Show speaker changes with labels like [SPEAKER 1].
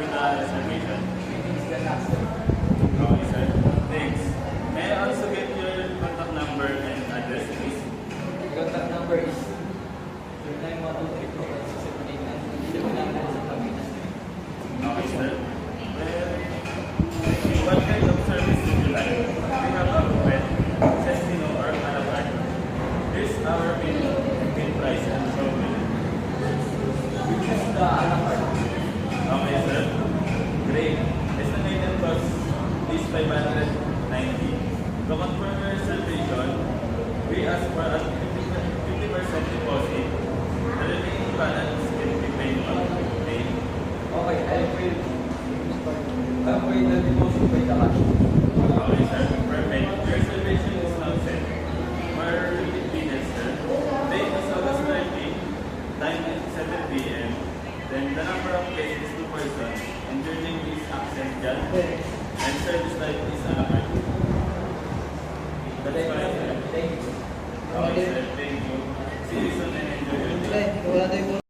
[SPEAKER 1] with the reservation.
[SPEAKER 2] It's the last one.
[SPEAKER 1] Okay, sir. Thanks. May I also get your contact number and address, please?
[SPEAKER 2] The contact number is 0912341678. Hindi mo lang sa Pilipinas.
[SPEAKER 1] Okay, sir. Well, what kind of service would you like? We have a buffet, Sestino, or a la carte. Here's our menu, meal price, and show menu.
[SPEAKER 2] Which is the a la carte.
[SPEAKER 1] Okay, sir. Great. Estimated cost is 590. To confirm your reservation, we ask for a 50% deposit. The remaining balance can be paid on pay.
[SPEAKER 2] Okay, I'll pay the deposit by the cash.
[SPEAKER 1] Okay, sir. Perfect. Your reservation is now set. For repeat minutes, sir. Date is August 30. Time is 7 p.m. Then the number of guests is 2 persons. And your name is Accent Jan. And service type is a la carte. That's fine, sir.
[SPEAKER 2] Thank you.
[SPEAKER 1] Okay, sir. Thank you. See you, sir.